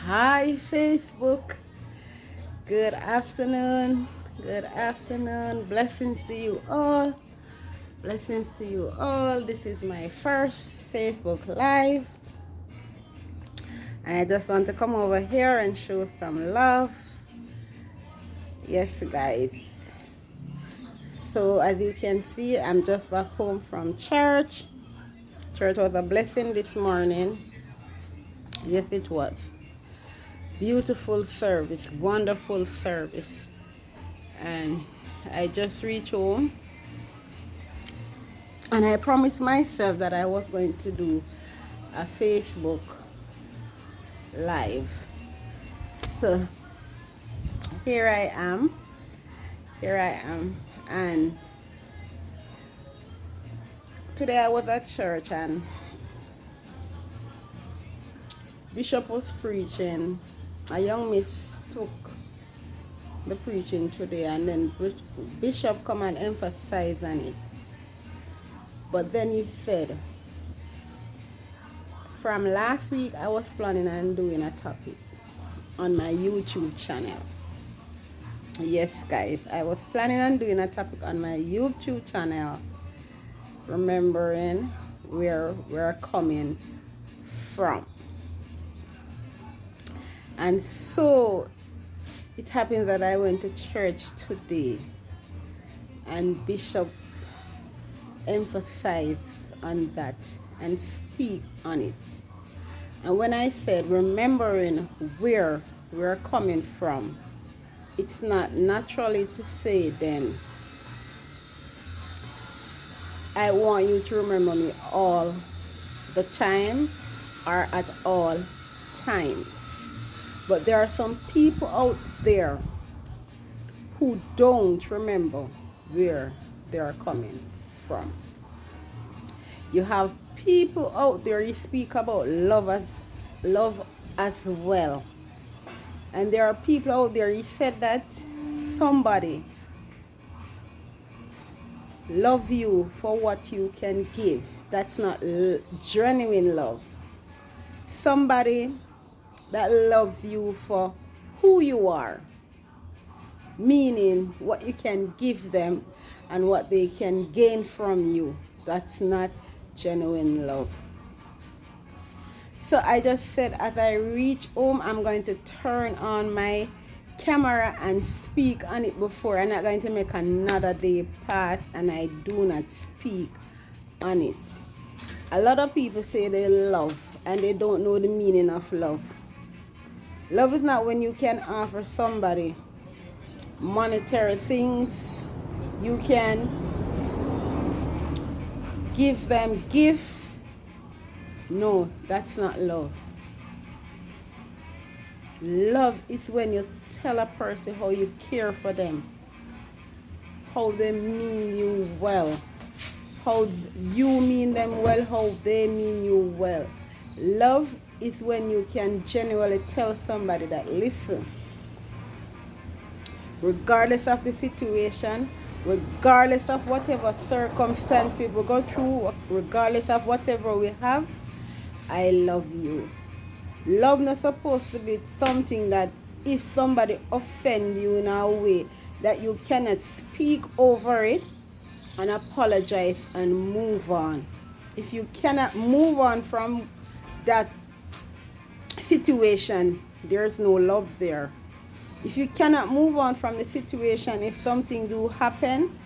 Hi, Facebook. Good afternoon. Good afternoon. Blessings to you all. Blessings to you all. This is my first Facebook Live. And I just want to come over here and show some love. Yes, guys. So, as you can see, I'm just back home from church. Church was a blessing this morning. Yes, it was. Beautiful service, wonderful service. And I just reached home and I promised myself that I was going to do a Facebook Live. So here I am. Here I am. And today I was at church and Bishop was preaching. A young miss took the preaching today and then Bishop come and emphasize on it. But then he said, from last week I was planning on doing a topic on my YouTube channel. Yes, guys, I was planning on doing a topic on my YouTube channel, remembering where we're coming from. And so it happened that I went to church today and Bishop emphasized on that and speak on it. And when I said remembering where we're coming from, it's not naturally to say then I want you to remember me all the time or at all times. But there are some people out there who don't remember where they are coming from. You have people out there, you speak about love as well. And there are people out there, you said that somebody love you for what you can give. That's not genuine love. Somebody that loves you for who you are, meaning what you can give them and what they can gain from you. That's not genuine love. So I just said as I reach home, I'm going to turn on my camera and speak on it before. I'm not going to make another day pass and I do not speak on it. A lot of people say they love and they don't know the meaning of love. Love is not when you can offer somebody monetary things. You can give them gifts. No, that's not love. Love is when you tell a person how you care for them, how they mean you well, how you mean them well, how they mean you well. Love is when you can genuinely tell somebody that, listen, regardless of the situation, regardless of whatever circumstances we go through, regardless of whatever we have, I love you. Love not supposed to be something that if somebody offend you in a way that you cannot speak over it and apologize and move on. If you cannot move on from that situation, there's no love there. If you cannot move on from the situation, if something do happen,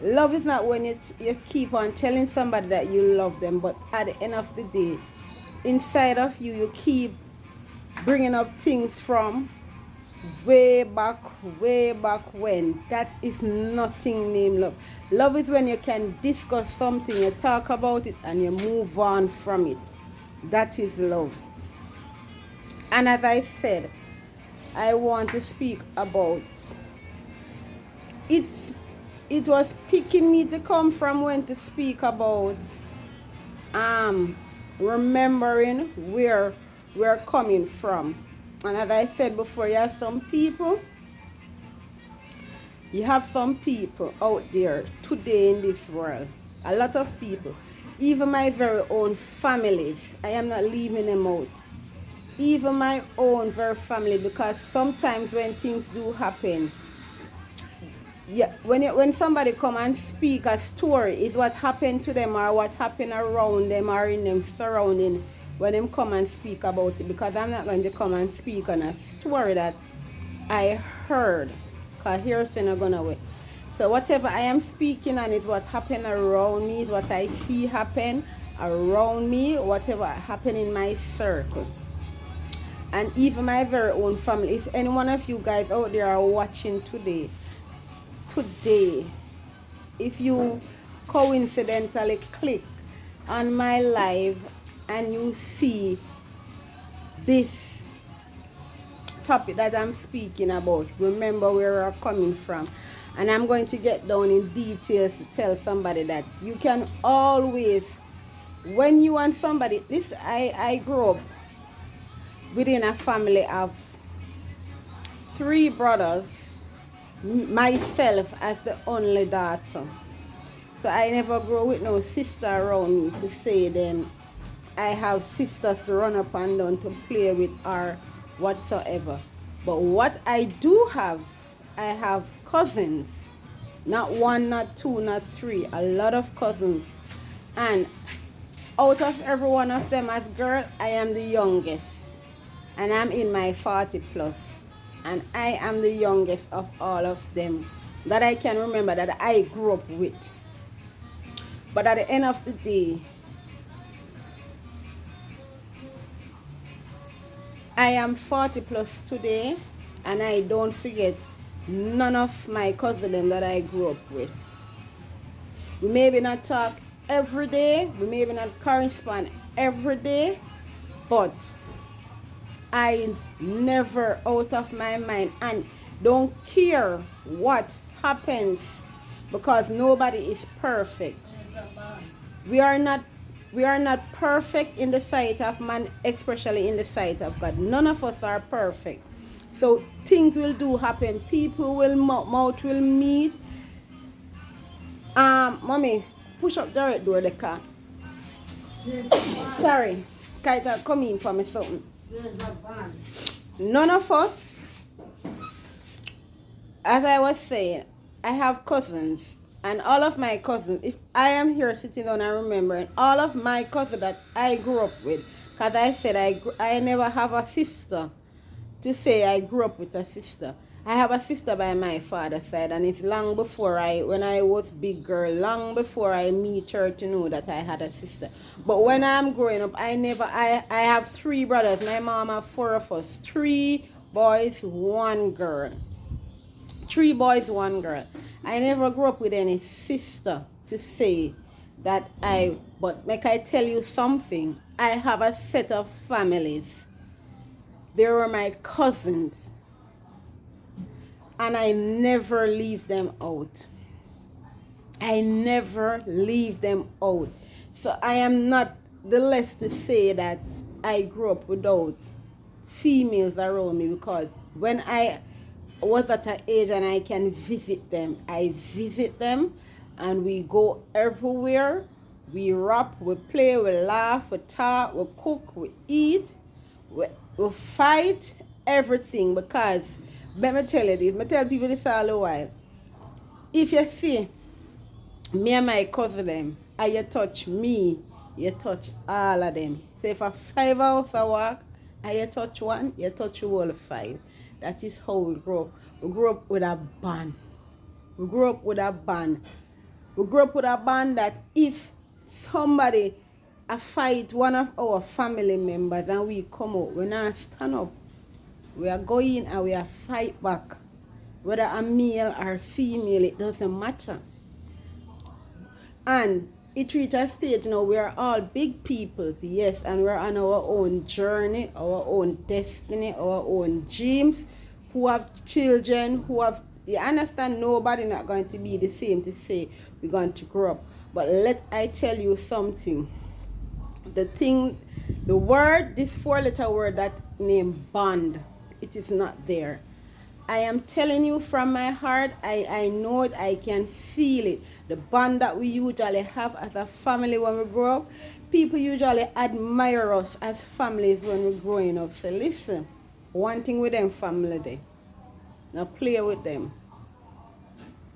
love is not when you keep on telling somebody that you love them, but at the end of the day, inside of you, you keep bringing up things from way back when. That is nothing named love. Love is when you can discuss something, you talk about it, and you move on from it. That is love. And as I said, I want to speak about it was picking me to come from when to speak about remembering where we're coming from. And as I said before, you have some people out there today in this world, a lot of people, even my very own families, I am not leaving them out. even my own very family, because sometimes when things do happen, yeah, when somebody come and speak a story, is what happened to them or what happened around them or in them surrounding, when them come and speak about it, because I'm not going to come and speak on a story that I heard, because hearsay not gonna away. So whatever I am speaking on is what happened around me, is what I see happen around me, whatever happened in my circle. And even my very own family. If any one of you guys out there are watching today, if you coincidentally click on my live and you see this topic that I'm speaking about, remember where we're coming from. And I'm going to get down in details to tell somebody that you can always, when you want somebody, this I grew up within a family of 3 brothers, myself as the only daughter. So I never grew with no sister around me to say then I have sisters to run up and down to play with or whatsoever. But what I do have, I have cousins. Not 1, not 2, not 3. A lot of cousins. And out of every one of them as girl, I am the youngest. And I'm in my 40 plus. And I am the youngest of all of them that I can remember that I grew up with. But at the end of the day, I am 40 plus today, and I don't forget none of my cousins that I grew up with. We maybe not talk every day, we maybe not correspond every day, but I never out of my mind and don't care what happens, because nobody is perfect. We are not perfect in the sight of man, especially in the sight of God. None of us are perfect. So things will do happen. People will mouth will meet. Mommy, push up Jared door the car. Sorry. Kaita come in for me something. None of us, as I was saying, I have cousins. And all of my cousins, if I am here sitting down and remembering, all of my cousins that I grew up with, because I said I never have a sister to say I grew up with a sister. I have a sister by my father's side, and it's long before when I was big girl, long before I meet her to know that I had a sister. But when I'm growing up, I have 3 brothers. My mom have 4 of us, 3 boys, 1 girl. 3 boys, 1 girl. I never grew up with any sister to say that but make I tell you something, I have a set of families. They were my cousins, and I never leave them out. I never leave them out. So I am not the less to say that I grew up without females around me, because when I was at an age and I can visit them, I visit them, and we go everywhere. We rap, we play, we laugh, we talk, we cook, we eat, we fight, everything. Because let me tell you this, I tell people this all the while. If you see me and my cousin them, and you touch me, you touch all of them. So if a 5 hours I walk, and you touch 1, you touch all 5. That is how we grow up. We grew up with a bond. We grew up with a bond. We grew up with a bond that if somebody fight one of our family members and we come out, we not stand up. We are going and we are fight back. Whether a male or female, it doesn't matter. And it reached a stage now we are all big people, yes, and we're on our own journey, our own destiny, our own dreams, who have children, who have, you understand, nobody not going to be the same to say we're going to grow up. But let I tell you something. The word, this 4-letter word that named bond, it is not there. I am telling you from my heart, I know it, I can feel it. The bond that we usually have as a family when we grow up, people usually admire us as families when we're growing up. So listen, one thing with them family day, now play with them.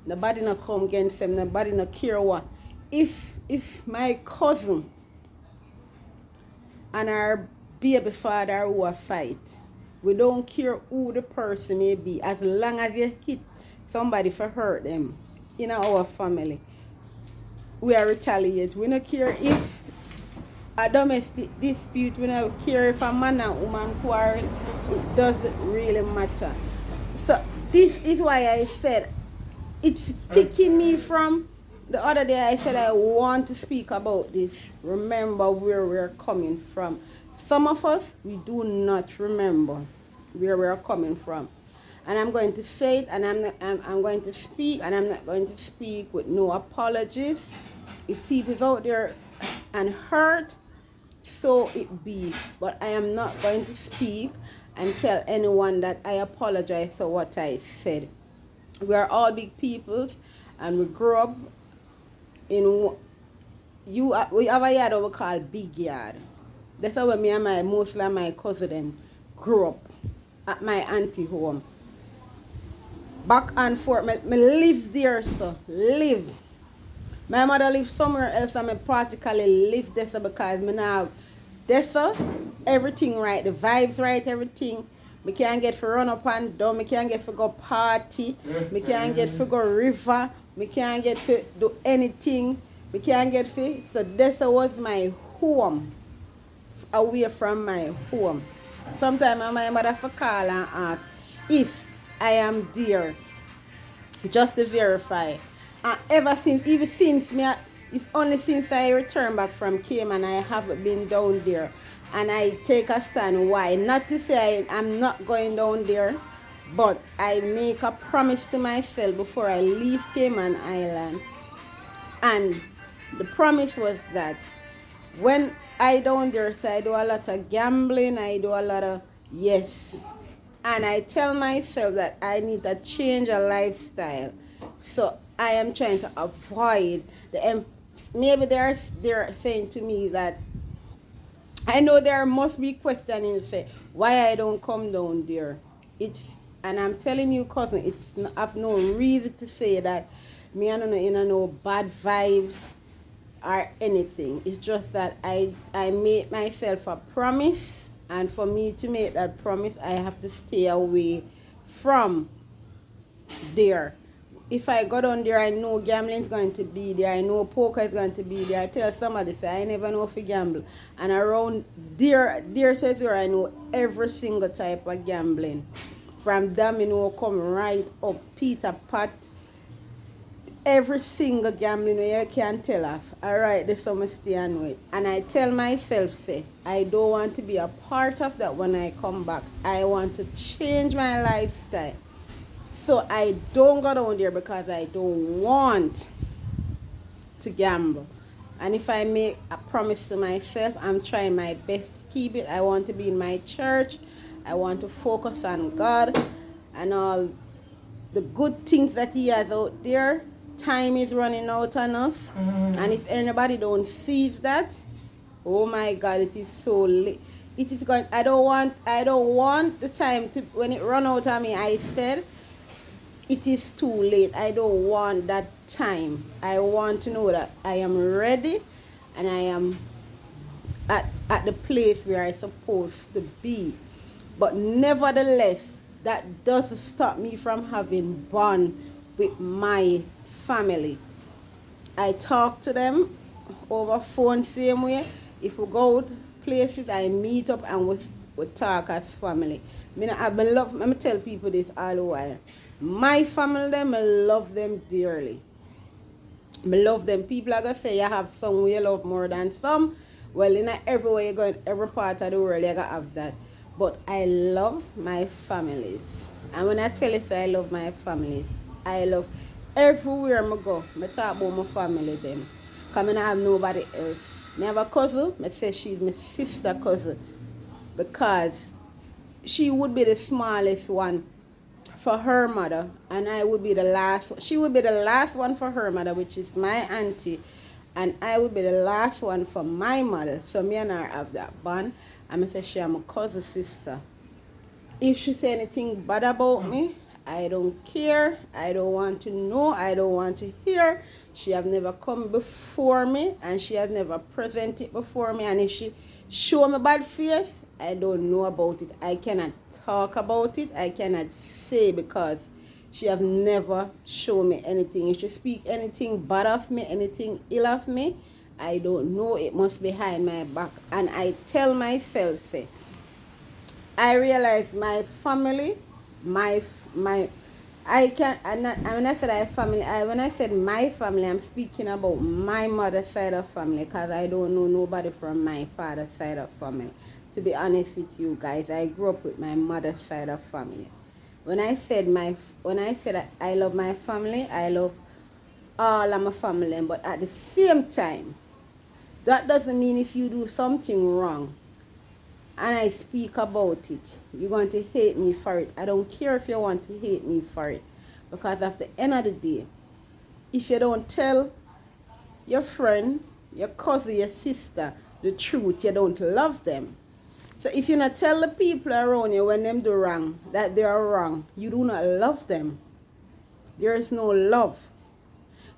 Nobody not come against them, nobody not care what. If my cousin and our baby father who a fight, we don't care who the person may be, as long as you hit somebody for hurt them in our family, we are retaliate. We don't care if a domestic dispute, we don't care if a man and woman quarrel, it doesn't really matter. So this is why I said it's picking me from the other day. I said I want to speak about this. Remember where we're coming from. Some of us, we do not remember where we're coming from. And I'm going to say it, and I'm going to speak, and I'm not going to speak with no apologies. If people's out there and hurt, so it be. But I am not going to speak and tell anyone that I apologize for what I said. We are all big peoples, and we grew up in we have a yard that we call big yard. That's how me and mostly my cousin them grew up at my auntie home. Back and forth, me live there, so live. My mother live somewhere else, and I practically live there, so because me now there, so everything right, the vibes right, everything. Me can't get for run up and down, me can't get for go party, me can't get for go river, me can't get for do anything, me can't get for, so this was my home, away from my home. Sometimes my mother for call and ask if I am there, just to verify. And ever since, even since me, it's only since I returned back from Cayman, I haven't been down there. And I take a stand why. Not to say I'm not going down there, but I make a promise to myself before I leave Cayman Island. And the promise was that when I down there, so I do a lot of gambling, I do a lot of, yes. And I tell myself that I need to change a lifestyle. So I am trying to avoid the, maybe they're saying to me that, I know there must be questioning, say, why I don't come down there. It's, and I'm telling you, cousin, it's, I've no reason to say that me I don't know, no bad vibes or anything. It's just that I made myself a promise, and for me to make that promise, I have to stay away from there. If I go down there, I know gambling is going to be there. I know poker is going to be there. I tell somebody, say, I never know if you gamble. And around there says where I know every single type of gambling. From domino, come right up, Peter Pat, every single gambling where you can tell of. Alright, this summer stay and wait. And I tell myself, say, I don't want to be a part of that when I come back. I want to change my lifestyle. So I don't go down there because I don't want to gamble. And if I make a promise to myself, I'm trying my best to keep it. I want to be in my church. I want to focus on God and all the good things that He has out there. Time is running out on us. And if anybody don't seize that, oh my God, it is so late. It is going, I don't want the time to, when it run out on me, I said, it is too late. I don't want that time. I want to know that I am ready and I am at the place where I'm supposed to be. But nevertheless, that doesn't stop me from having bond with my family. I talk to them over phone same way. If we go out places, I meet up and we talk as family. Let me tell people this all the while. My family, them, I love them dearly. I love them. People are going to say you have some you love more than some. Well, in everywhere you go, in every part of the world, you got to have that. But I love my families. And when I tell you I love my families, I love everywhere I go. I talk about my family them. Because I don't have nobody else. I have a cousin. I say she's my sister cousin. Because she would be the smallest one for her mother, and I would be the last. She would be the last one for her mother, which is my auntie, and I would be the last one for my mother. So me and her have that bond. And I say she am a cousin sister. If she say anything bad about me, I don't care. I don't want to know. I don't want to hear. She have never come before me, and she has never presented before me. And if she show me bad face, I don't know about it. I cannot talk about it. I cannot say, because she have never shown me anything. If she speak anything bad of me, anything ill of me, I don't know. It must be behind my back. And I tell myself, say, I realize my family, my I can and when I said I family, when I said my family, I'm speaking about my mother's side of family, because I don't know nobody from my father's side of family. To be honest with you guys, I grew up with my mother's side of family. When I said I love my family, I love all of my family, but at the same time, that doesn't mean if you do something wrong and I speak about it, you're going to hate me for it. I don't care if you want to hate me for it. Because at the end of the day, if you don't tell your friend, your cousin, your sister the truth, you don't love them. So if you not tell the people around you when them do wrong, that they are wrong, you do not love them. There is no love.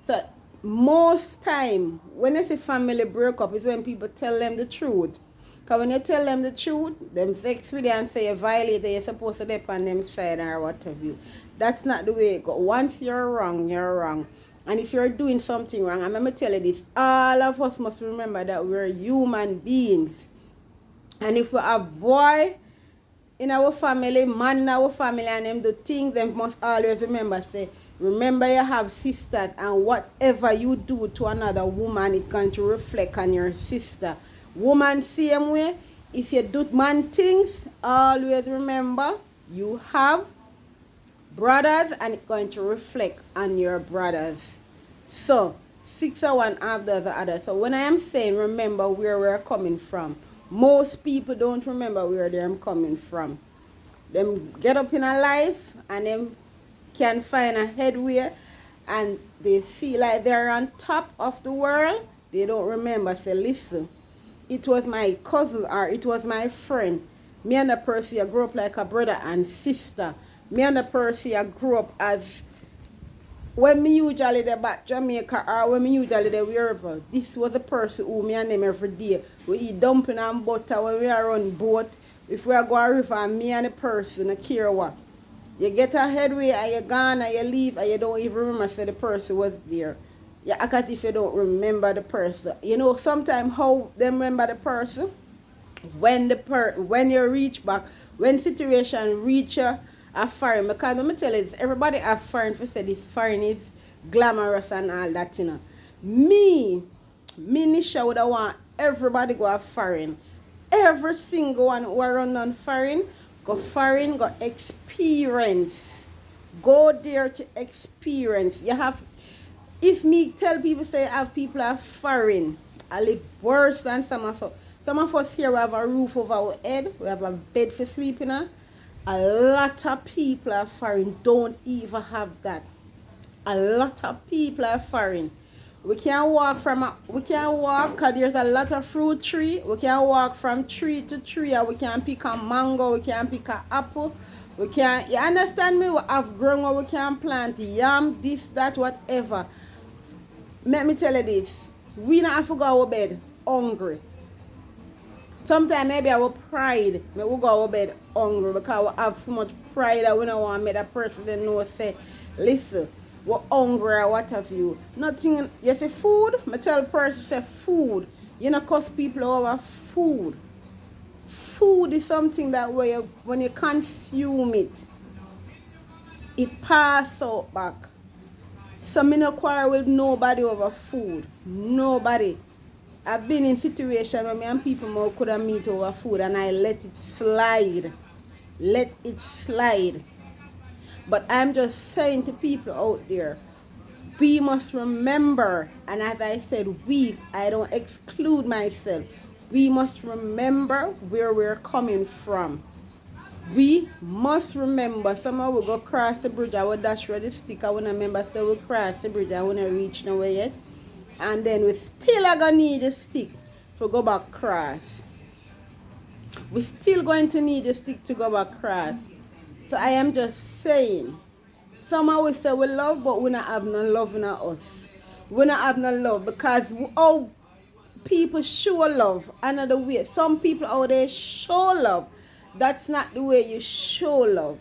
So most time, when you see family break up, is when people tell them the truth. Because when you tell them the truth, them vex with you and say you violated, you're supposed to dip on them side or what have you. That's not the way it goes. Once you're wrong, you're wrong. And if you're doing something wrong, I'm going to tell you this, all of us must remember that we're human beings. And if we have boy in our family, man in our family, and them do things, them must always remember, say, remember you have sisters, and whatever you do to another woman, it's going to reflect on your sister. Woman, same way. If you do man things, always remember you have brothers, and it's going to reflect on your brothers. So 6 of one after the other. So when I am saying remember where we're coming from, most people don't remember where they're coming from. Them get up in a life and them can find a headway, and they feel like they're on top of the world. They don't remember, say, listen, it was my cousin or it was my friend. Me and the person I grew up like a brother and sister. Me and the person I grew up as, when me usually there back Jamaica or when me usually there wherever, this was the person who me and them every day. We eat dumpling and butter when we are on boat. If we are going river, and me and the person, I care what. You get a headway and you're gone and you leave and you don't even remember say the person was there. You act as if you don't remember the person. You know, sometimes how they remember the person, when when you reach back, when situation reach you a foreign. Because let me tell you this, everybody have foreign for say this foreign is glamorous and all that, you know. Me Nisha would have want everybody go a foreign. Every single one who are run on foreign, go experience. Go there to experience. You have, if me tell people say I have people are foreign, I live worse than some of us. Some of us here we have a roof over our head, we have a bed for sleeping on. A lot of people are foreign, don't even have that. A lot of people are foreign. We can't walk because there's a lot of fruit tree. We can walk from tree to tree, or we can pick a mango, we can pick an apple. We can, you understand me? We have grown where we can plant yam, this, that, whatever. Let me tell you this. We not have to go to bed hungry. Sometimes maybe our pride, we will go to bed hungry because we have so much pride that we don't want to make that person know, say, listen, we're hungry or what have you. Nothing, you say food, I tell the person, say food. You know, cause people over food. Food is something that when you consume it, it passes out back. So me no quarrel with nobody over food. Nobody. I've been in situations where me and people more could have meet over food and I let it slide. Let it slide. But I'm just saying to people out there, we must remember, and as I said, I don't exclude myself. We must remember where we're coming from. We must remember, somehow we go cross the bridge, I will dash where the stick, I wanna remember, so we cross the bridge, I wanna reach nowhere yet. And then we still are gonna need a stick to go back cross. We still going to need a stick to go back cross. So I am just saying, somehow we say we love, but we not have no love in us. We not have no love because oh, people show love another way. Some people out there show love. That's not the way you show love.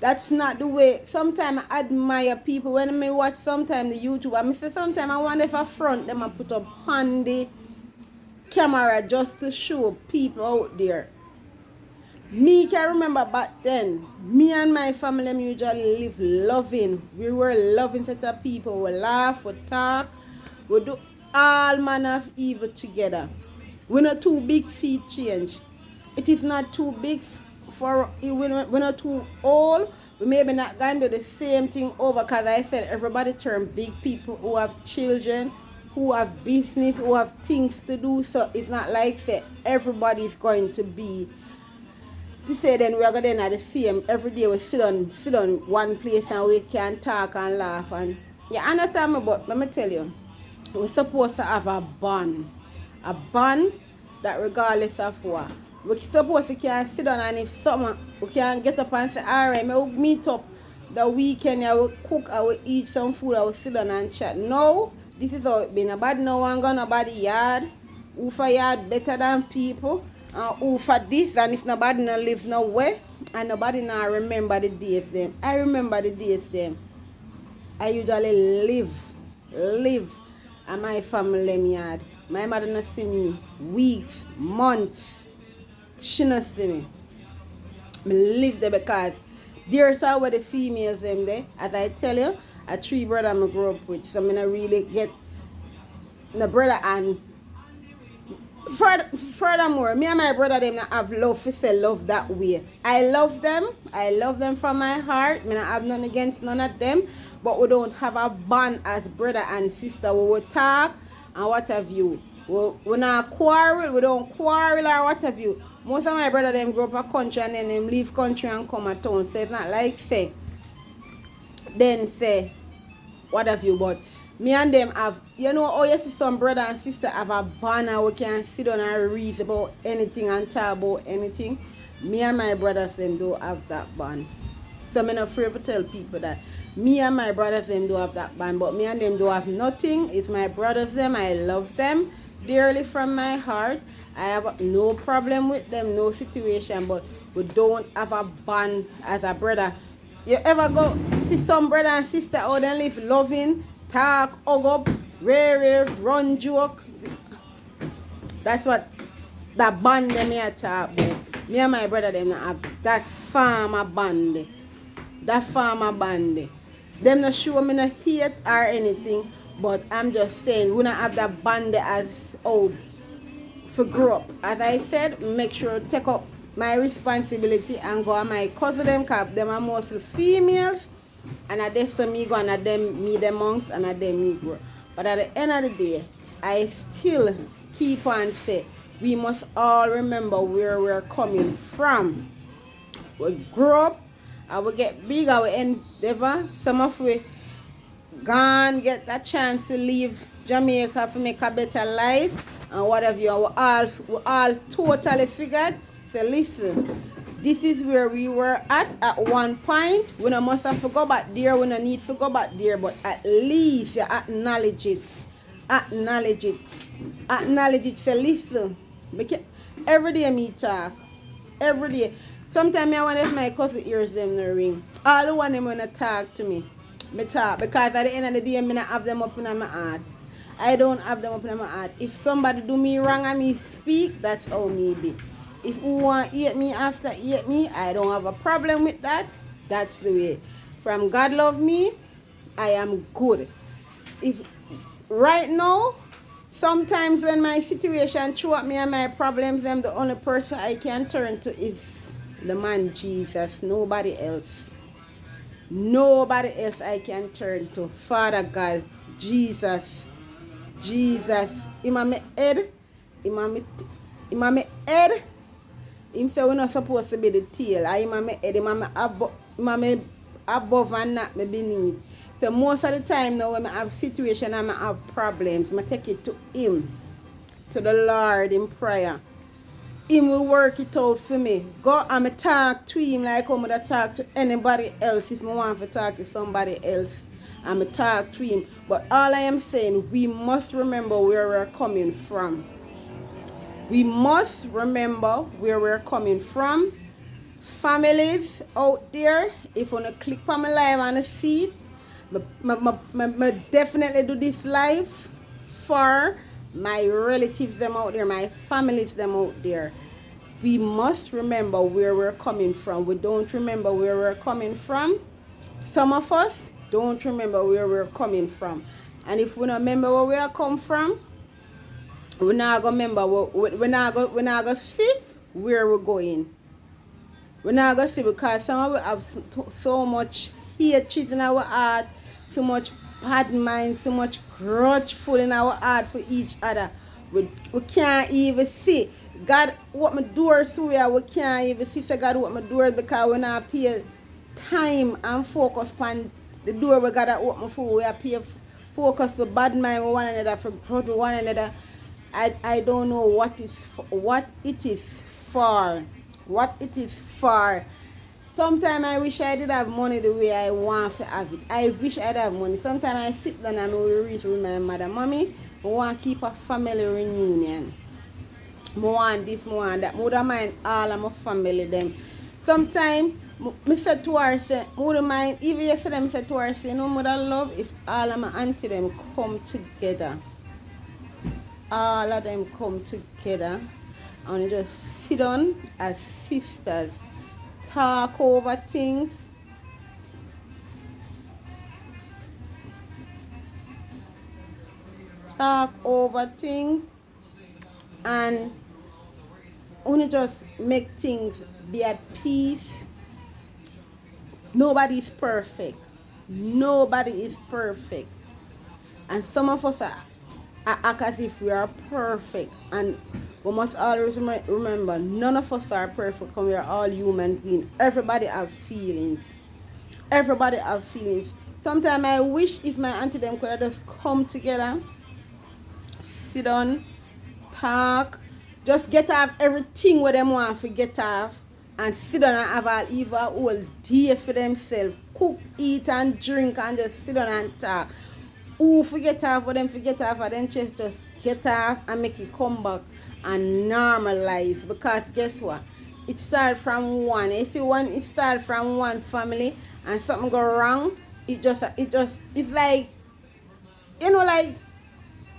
That's not the way. Sometimes I admire people when I watch sometimes the YouTube. I say sometimes I wonder if I front them and put up on the camera just to show people out there. Me can remember back then, me and my family we usually live loving. We were loving set of people. We laugh, we talk, we do all manner of evil together. We're not too big feet change. It is not too big for we're not too old. We maybe not going to do the same thing over because I said everybody turn big people who have children, who have business, who have things to do. So it's not like say everybody's going to be to say then we are going to at the same every day we sit on one place and we can talk and laugh and you understand me, but let me tell you, we're supposed to have a bond that regardless of what we supposed to can sit down and if someone we can get up and say alright, we'll meet up the weekend, I will cook, I will eat some food, I will sit down and chat. No, this is how it been. Nobody no one gonna nobody yard who for yard better than people who for this, and if nobody no live nowhere and nobody now remember the days them. I remember the days them. I usually live at my family yard. My mother not see me weeks, months. She not see me. I live there because there's how the females them there. As I tell you, a three brother I grew up with. So I not really get the brother and furthermore, me and my brother them not have love to say love that way. I love them from my heart. Me not have none against none of them. But we don't have a bond as brother and sister. We will talk and what have you. We not quarrel, we don't quarrel or what have you. Most of my brother them grow up a country and then them leave country and come a town. So it's not like say what have you, but me and them have, you know, oh you see some brother and sister have a bond and we can sit down and read about anything and talk about anything. Me and my brothers them don't have that bond. So I'm not afraid to tell people that me and my brothers them don't have that bond, but me and them don't have nothing. It's my brothers them. I love them dearly from my heart. I have no problem with them, no situation, but we don't have a bond as a brother. You ever go see some brother and sister out and live loving, talk, hug up, rare, run joke? That's what that bond them here talk about. Me and my brother them have that farmer band. That farmer band. Them not show me no hate or anything, but I'm just saying we not have that band as old for grow up. As I said, make sure to take up my responsibility and go on my cousin them cause them are mostly females and at this me go and at them me them monks and at them me grow. But at the end of the day, I still keep on say we must all remember where we're coming from. We grow up and we get big, our endeavor. Some of we gone get a chance to leave Jamaica to make a better life and whatever you we all totally figured. So listen, this is where we were at one point. We don't must have to go back there, we don't need to go back there, but at least you acknowledge it. Acknowledge it. So listen, every day me talk. Every day. Sometimes I wonder if my cousin ears them no ring. All the one them wanna talk to me. Me talk because at the end of the day, me not have them up in my heart. I don't have them up in my heart. If somebody do me wrong and me speak, that's how me be. If you want to hate me after hate me, I don't have a problem with that. That's the way. From God love me, I am good. If right now, sometimes when my situation throw at me and my problems, I'm the only person I can turn to is the man Jesus. Nobody else. Nobody else I can turn to. Father God, Jesus. Him and my head. Him and my head. him say we're not supposed to be the tail. I am my head, him my above and not me beneath. So most of the time now when I have situation and I have problems, I take it to him, to the Lord in prayer. Him will work it out for me. Go and talk to him like I'm gonna talk to anybody else if I want to talk to somebody else. I'm talk to him. But all I am saying, we must remember where we're coming from. We must remember where we're coming from. Families out there, if you want to click on my live and see it, I definitely do this live for my relatives them out there, my families them out there. We must remember where we're coming from. We don't remember where we're coming from. Some of us don't remember where we're coming from. And if we don't remember where we are come from, we're not going to remember, we're not going to see where we're going. We're not going to see because some of us have so much hatred in our heart, so much bad mind, so much grudgeful in our heart for each other. We can't even see. God open my doors to where we can't even see. So God open my doors because we not pay time and focus on the door we gotta open for. We are pay focus for bad mind with one another, for grudge with one another. I don't know what it is for. What it is for. Sometimes I wish I did have money the way I want to have it. I wish I'd have money. Sometimes I sit down and we reach with my mother. Mommy, I want to keep a family reunion. I want this, I want that. I wouldn't mind all of my family them. Sometimes I said to her, I wouldn't mind, even yesterday I said to her, you know, mother love if all of my auntie them come together. All of them come together and just sit down as sisters, talk over things, and only just make things be at peace. Nobody is perfect. Nobody is perfect. And some of us act as if we are perfect. And we must always remember, none of us are perfect because we are all human beings. Everybody have feelings. Everybody have feelings. Sometimes I wish if my auntie them could have just come together, sit down, talk, just get off everything what them want to get off, and sit down and have all even whole day for themselves. Cook, eat and drink and just sit down and talk. Who forget off for them forget off for them just get off and make it come back and normalize. Because guess what? It started from one. You see, when it started from one family and something go wrong, it's like, you know, like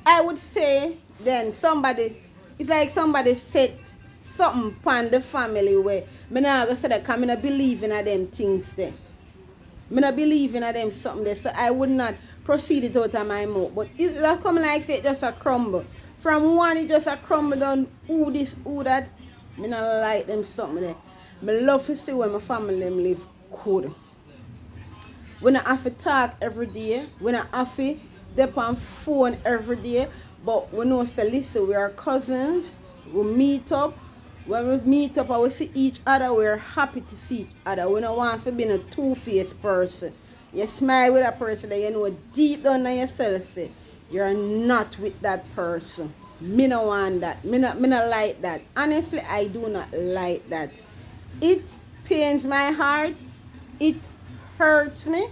I would say then it's like somebody set something upon the family where me not gonna say that because I not believe in them things there. I not believe in them something there, so I would not proceed it out of my mouth. But it's that come like say just a crumble. From one it just a crumble down who this, who that. I not like them something there. I love to see where my family them live good. We not have to talk every day. We not have to dep on phone every day. But we know say listen, we are cousins. We meet up. When we meet up and we see each other, we're happy to see each other. We don't want to be a two-faced person. You smile with a person that you know deep down in yourself say, you're not with that person. Me no want that. Me not like that. Honestly, I do not like that. It pains my heart. It hurts me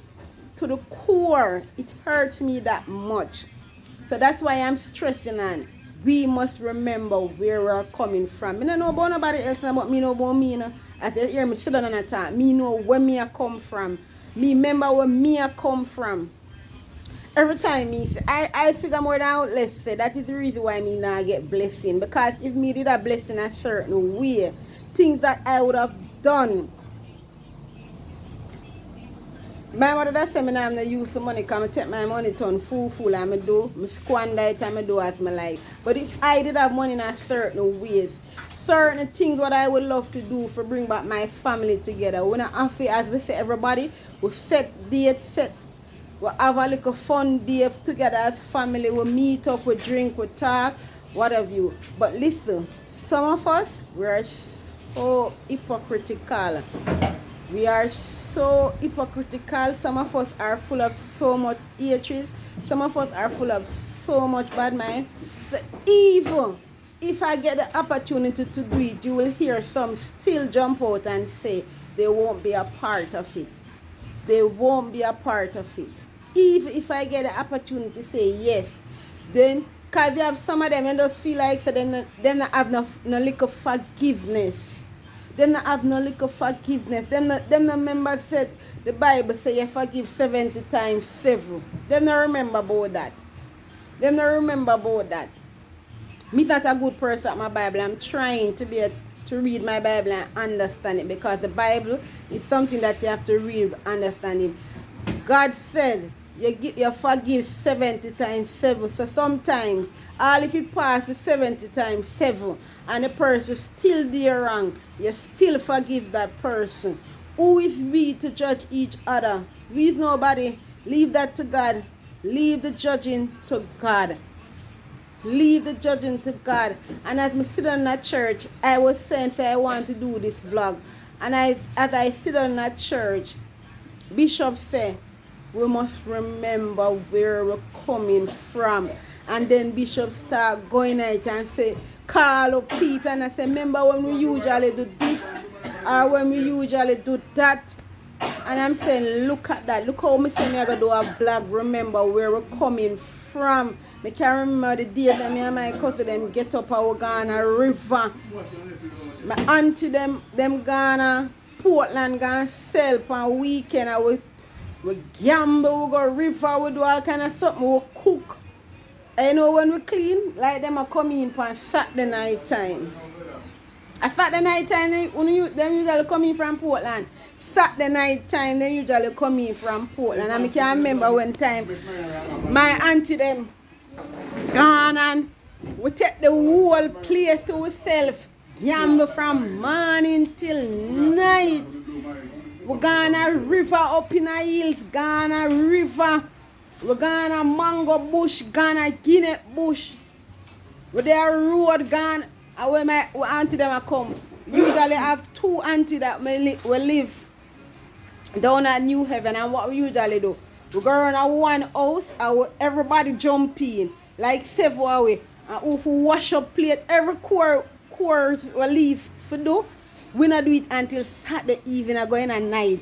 to the core. It hurts me that much. So that's why I'm stressing on. We must remember where we're coming from. I don't know about nobody else, but me know about me. You know. As you hear me sit down and talk, me know where me I come from. Me remember where me I come from. Every time me say, I figure more than less say that is the reason why me not get blessing. Because if me did a blessing a certain way, things that I would have done. My mother that say me now I'm not use the money because I take my money turn full and I do. I squander it and I do as my like. But if I did have money in a certain ways, certain things what I would love to do for bring back my family together. When I have to, as we say, everybody we set dates, we have a little fun day together as family. We meet up, we drink, we talk, whatever you. But listen, some of us we're so hypocritical. We are so hypocritical. Some of us are full of so much hatred. Some of us are full of so much bad mind. So even if I get the opportunity to do it, you will hear some still jump out and say they won't be a part of it. They won't be a part of it. If I get the opportunity to say yes, then because they have some of them and just feel like so them not have no little forgiveness. Them not have no little forgiveness. Them no remember said the Bible say you forgive 70 times 7. Them not remember about that. Them not remember about that. Me not a good person at my Bible. I'm trying to read my Bible and understand it, because the Bible is something that you have to read, understand it. God said you forgive 70 times 7. So sometimes, all if it passes 70 times 7 and the person still there wrong, you still forgive that person. Who is we to judge each other? We is nobody. Leave that to God. Leave the judging to God. Leave the judging to God. And as I sit on that church, I was saying, say I want to do this vlog. And as I sit on that church, Bishop said, we must remember where we're coming from. And then Bishop start going out and say, call up people. And I say, remember when we usually do this, or when we usually do that. And I'm saying, look at that. Look how me say me I go do a vlog. Remember where we're coming from. I can remember the day that me and my cousin them get up and we gone a river. My auntie them gonna Portland gonna sell for weekend, and we gamble, we go river, we do all kind of something, we cook. And you know when we clean, like them are coming in for Saturday night time. A Saturday night time, them usually come in from Portland. Saturday night time, they usually come in from Portland. And I can remember one time, my auntie them gone and we take the whole place to ourselves. Gamble from morning till night. We gone a river up in the hills, gone a river. We gone a mango bush, gone a guinea bush. We there road gone. And when my auntie them come, usually have 2 auntie that will live down at New Haven. And what we usually do, we go around a one house and everybody jump in, like 7 away. And if we wash up plate, every course we leave for do. We not do it until Saturday evening or going at night.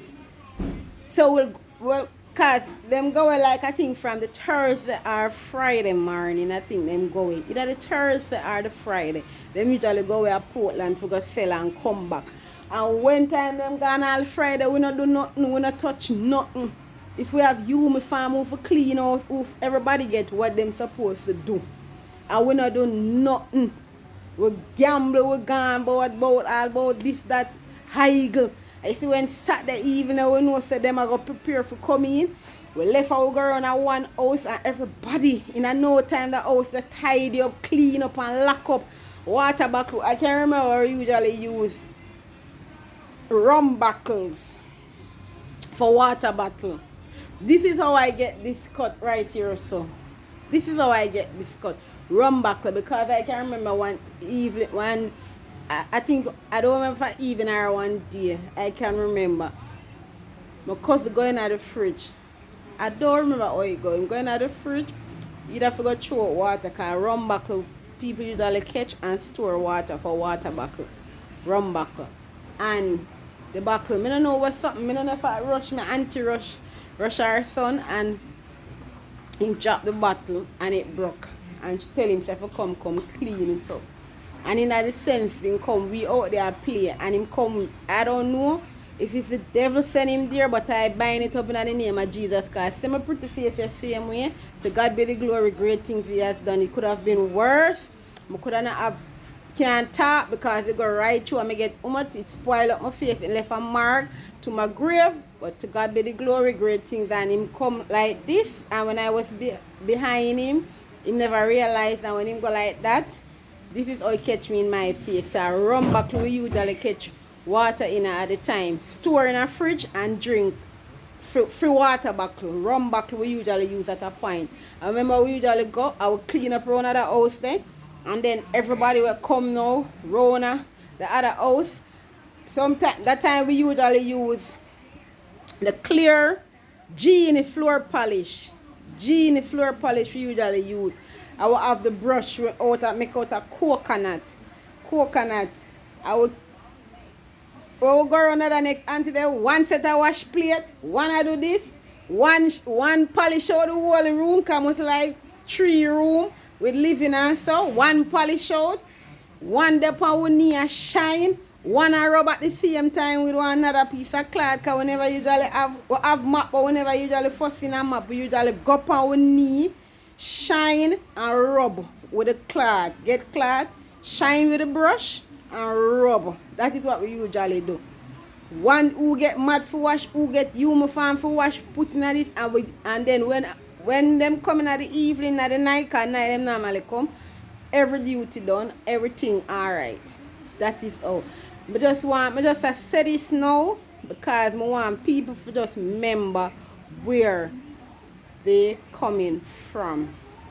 So we'll cause them going like I think from the Thursday or Friday morning. I think them going either the Thursday or the Friday. Them usually go to Portland to go sell and come back. And when time them gone all Friday, we not do nothing, we not touch nothing. If we have uniform, we clean house, everybody get what them supposed to do. And we not do nothing. We gamble, we gone about this, that, higgle. I see when Saturday evening, we know say them are going to prepare for coming in. We left our go around at one house and everybody, in a no time, the house they tidy up, clean up and lock up. Water bottle. I can't remember we usually use rum bottles for water bottle. This is how I get this cut right here, so. This is how I get this cut. Rum bottle, because I can remember one evening, I think, I don't remember if even or one day, I can remember. My cousin going out the fridge. I don't remember how it going. Going out the fridge, you'd have to go throw water, because rum bottle, people usually catch and store water for water bottle. Rum bottle. And the bottle, I don't know what's something, I don't know if I rush, my auntie rush our son, and he dropped the bottle and it broke. And she tell himself to come clean it up. And in the sense, him come, we out there play, and him come, I don't know if it's the devil send him there, but I bind it up in the name of Jesus Christ. See my pretty face the same way. To God be the glory, great things he has done. It could have been worse. I could not have, can't talk because they go right through and I get much, it spoil up my face and left a mark to my grave. But to God be the glory, great things, and him come like this. And when I was behind him, he never realized, and when him go like that, this is how he catch me in my face. So I run back to we usually catch water in at the time. Store in a fridge and drink. Free water bottle. Rum bottle we usually use at a point. I remember we usually go, I would clean up around the house then. And then everybody will come now, round the other house. Sometimes that time we usually use the clear Genie floor polish. Genie floor polish we usually use. I will have the brush make out of coconut. Coconut. I will go around the next auntie there. One set of wash plate. One I do this. One polish out the whole room. Come with like 3 room with living and so. One polish out. One dep on one knee and shine. One I rub at the same time with one another piece of cloth. Because whenever you usually have map, but whenever you usually first in a map, we usually go up on one knee, shine and rub with the cloth. Get cloth, shine with the brush and rub. That is what we usually do. One who get mad for wash, who get uniform for wash, putting at it, and then when them coming at the evening, at the night, cause night them normally come, every duty done, everything alright. That is all. I just to say this now because I want people to just remember where they coming from.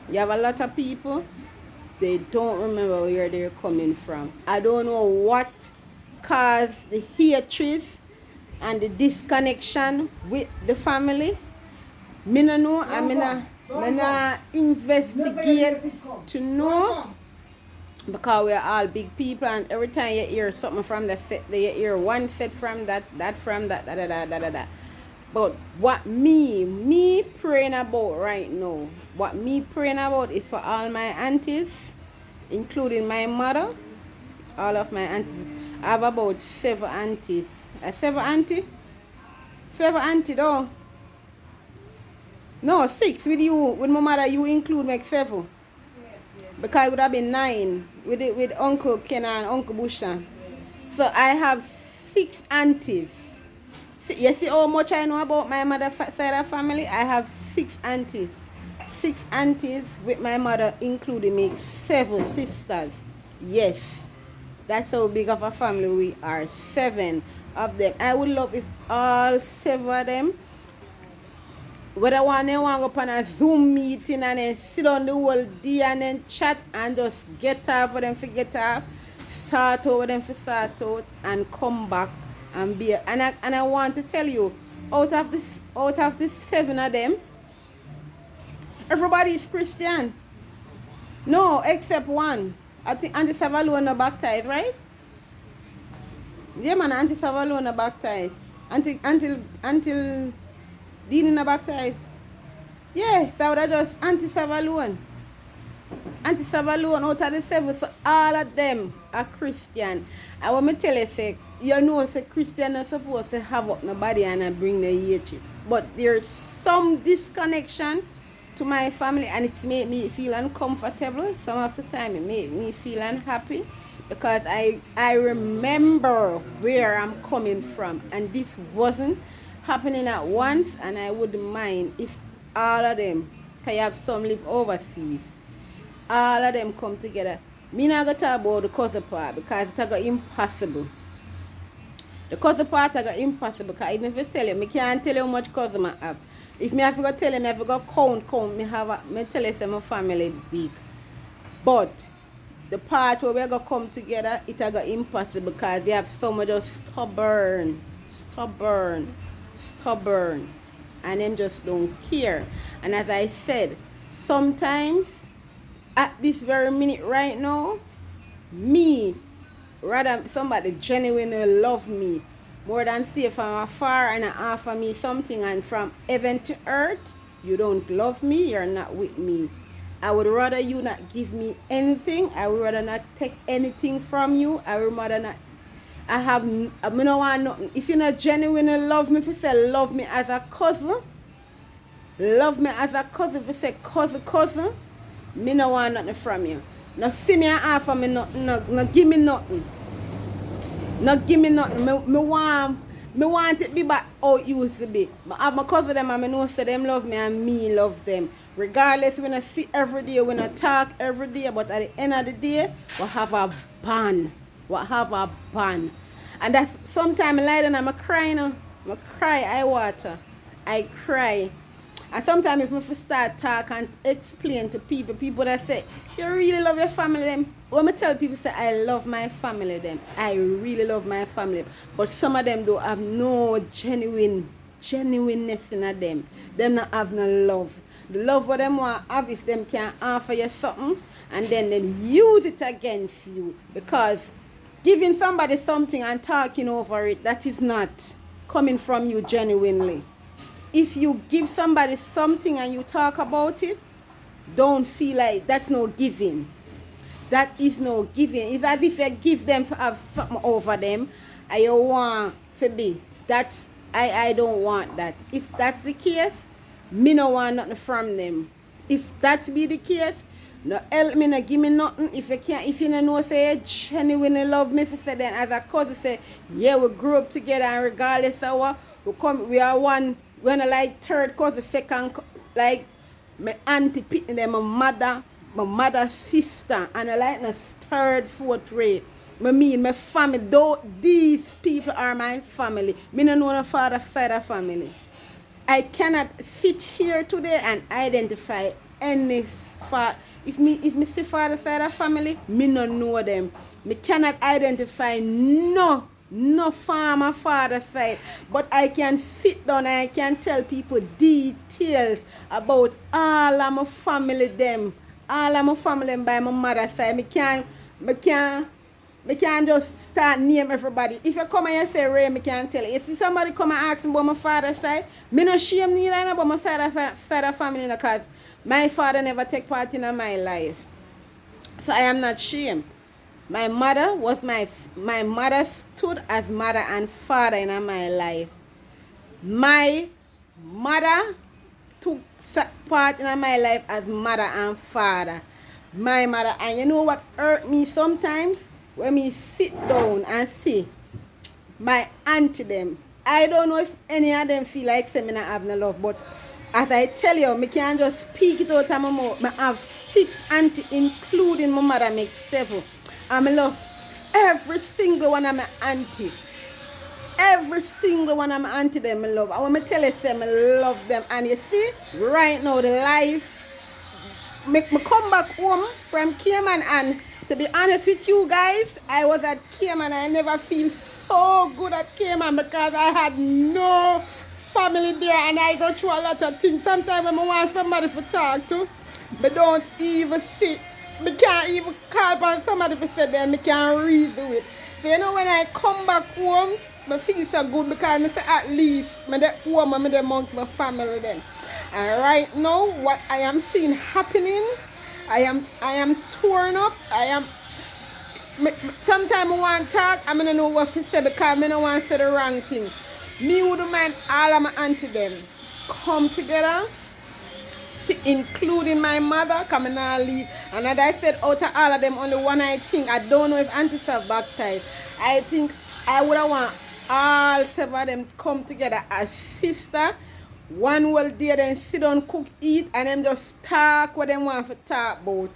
You have a lot of people, they don't remember where they're coming from. I don't know what caused the hatred and the disconnection with the family. Me no know, I'm gonna investigate to know. Because we're all big people, and every time you hear something from the set, you hear one set from that from that, da. But what me praying about right now, what me praying about is for all my aunties, including my mother, all of my aunties. I have about 7 aunties. 7 auntie? 7 auntie though. No, 6 with you. With my mother, you include make 7. Because it would have been 9 with Uncle Ken and Uncle Busha. So I have 6 aunties. You see how much I know about my mother's side of family? I have 6 aunties. 6 aunties with my mother, including me, 7 sisters. Yes. That's how big of a family we are. 7 of them. I would love if all 7 of them, whether they want to go on a Zoom meeting and then sit on the whole day and then chat and just get off for them to get off, start over them to start out and come back and be. And I want to tell you, out of the 7 of them, everybody is Christian. No, except one. I think Auntie Savalona baptized, right? Yeah, man, Auntie Savalona baptized. Until Dean baptized. Yeah, so I would have just Auntie Savalone. Auntie Savalone out of the 7, so all of them are Christian. And when I tell you, say, you know, say Christian are supposed to have up nobody and bring the hatred. But there's some disconnection to my family and it made me feel uncomfortable. Some of the time it made me feel unhappy because I remember where I'm coming from and this wasn't happening at once, and I wouldn't mind if all of them, because you have some live overseas, all of them come together. Me not going to talk about the cousin part because it's got impossible. The cousin part I got impossible because even if I tell you, I can't tell you how much cousin I have. If me have to go tell him, I have to go count, me tell you my family big. But the part where we're going to come together, it got impossible because they have so much of stubborn, and them just don't care. And as I said, sometimes at this very minute right now, me rather somebody genuinely love me more than say from afar and offer me something, and from heaven to earth you don't love me, you're not with me. I would rather you not give me anything. I would rather not take anything from you. I would rather not. I don't want nothing. If you not genuinely love me, if you say love me as a cousin, if you say cousin, me no want nothing from you. No see me and offer me nothing, no give me nothing. No give me nothing. Me want it be back how it used to be. But I have my cousin them and I know say them love me and me love them. Regardless, we not see every day, we not talk every day, but at the end of the day, we have a bond. And that's sometimes I lie down and I'm crying. I cry, I water. I cry. And sometimes if I start talk and explain to people that say, you really love your family them. When I tell people say I love my family them, I really love my family. But some of them don't have no genuineness in them. Them not have no love. The love what them want have if them can offer you something and then them use it against you. Because giving somebody something and talking over it, that is not coming from you genuinely. If you give somebody something and you talk about it, don't feel like that's no giving. That is no giving. It's as if you give them to have something over them and you want to be. I don't want that. If that's the case, me no want nothing from them. If that be the case, no help me, no give me nothing. If you don't know, say, you genuinely love me, for say then as a cousin, say, yeah, we grew up together and regardless of what, we are one, we're not like third cousin, second, like, my auntie pitting them, my mother's sister, and I like the third, fourth rate. My family, though these people are my family. Me no know the father side of family. I cannot sit here today and identify any if me see father side of family, me no know them. Me cannot identify no farmer father side, but I can sit down and I can tell people details about all of my family them. All of my family by my mother's side. Me can't just start name everybody. If you come and you say Ray, me can't tell you. If somebody come and ask me about my father's side, me no shame neither about my side of family because my father never take part in my life. So I am not ashamed. My mother stood as mother and father in my life. My mother took part in my life as mother and father. My mother, and you know what hurt me sometimes? When me sit down and see my auntie them. I don't know if any of them feel like say me not have no love, but as I tell you, me can't just speak it out of my mouth. I have 6 auntie, including my mother, make 7. And I love every single one of my auntie. Every single one of my auntie them I love. I want to tell you, say I love them. And you see, right now the life make me come back home from Cayman, and to be honest with you guys, I was at Cayman. I never feel so good at Cayman because I had no family there and I go through a lot of things. Sometimes when I want somebody to talk to, but don't even see. I can't even call upon somebody to say them. I can't reason with. So you know when I come back home, I feel so good because I say at least I get home and I amongst my family then. And right now, what I am seeing happening, I am torn up. Sometimes I want to talk, I don't know what to say because I don't want to say the wrong thing. Me wouldn't mind all of my auntie them come together, including my mother, coming and leave. And as I said, out of all of them, only one I think, I don't know if aunties are baptized. I think I would have want all 7 of them come together as sister. One will day then sit down, cook, eat, and them just talk what them want to talk about.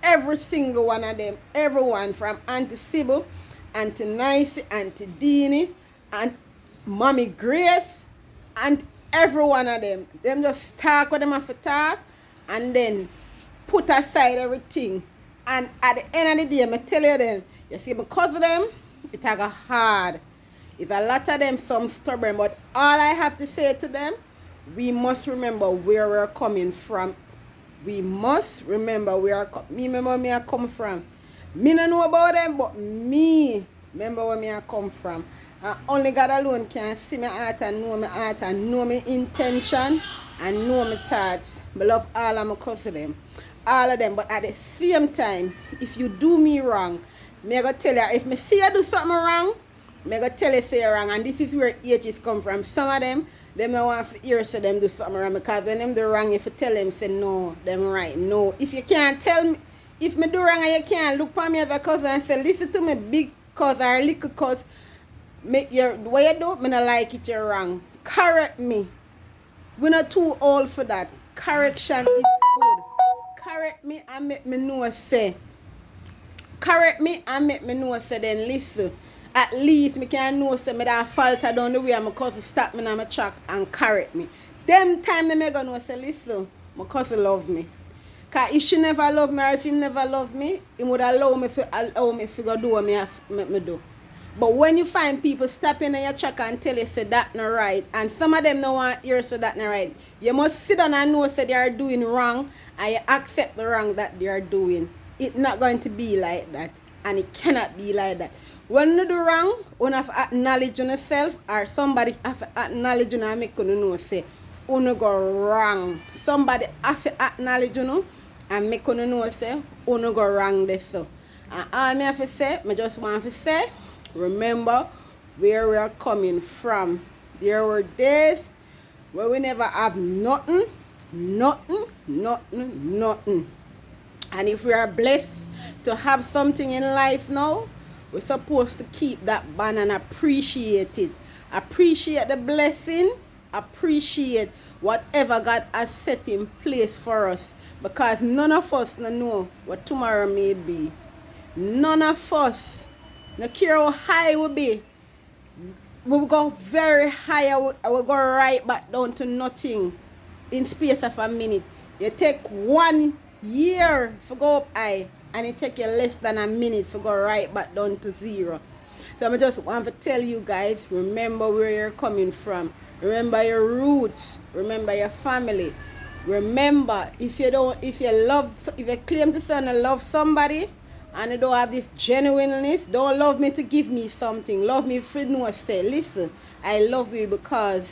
Every single one of them, everyone from Auntie Sybil, Auntie Nice, Auntie Deanie, and Mommy Grace, and every one of them. Them just talk what them have to talk, and then put aside everything. And at the end of the day, I tell you then, you see, because of them, it a hard. It's a lot of them, some stubborn, but all I have to say to them, we must remember where we're coming from. We must remember where I come from. Me don't know about them, but me remember where I come from. And only God alone can see my heart and know my intention and know my thoughts. I love all of my cousins, all of them. But at the same time, if you do me wrong, me go tell you, if me see you do something wrong, me go tell you say you're wrong. And this is where ages come from. Some of them don't want to hear say them do something wrong, because when them do wrong, if you tell them say no, them right. No. If you can't tell me, if me do wrong and you can't look for me as a cousin and say, listen to me big cousin or little cousin, what you do, me not like it, you're wrong. Correct me. We're not too old for that. Correction is good. Correct me and make me know say. Correct me and make me know say then listen. At least me can know say me that falter down the way and my cousin stop me on my track and correct me. Them time they gonna know say, listen, my cousin love me. Cause if she never love me or if he never love me, he would allow me to go do what me do. But when you find people stepping in your track and tell you say that not right, and some of them don't want hear say that not right, you must sit down and know say they are doing wrong and you accept the wrong that they are doing. It's not going to be like that, and it cannot be like that. When you do wrong, you have to acknowledge yourself, or somebody have to acknowledge you and make you know say you go wrong. Somebody have to acknowledge you and make you know say you go wrong this so. And all me have to say, I just want to say, remember where we are coming from. There were days where we never have nothing. And if we are blessed to have something in life now, we're supposed to keep that band and appreciate it. Appreciate the blessing. Appreciate whatever God has set in place for us. Because none of us know what tomorrow may be. None of us, no care how high we be, we will go very high, I will go right back down to nothing in space of a minute. You take 1 year to go up high, and it take you less than a minute to go right back down to zero. So I just want to tell you guys, remember where you're coming from. Remember your roots. Remember your family. Remember, if you claim to say you love somebody, and you don't have this genuineness, don't love me to give me something. Love me for no say, listen, I love you because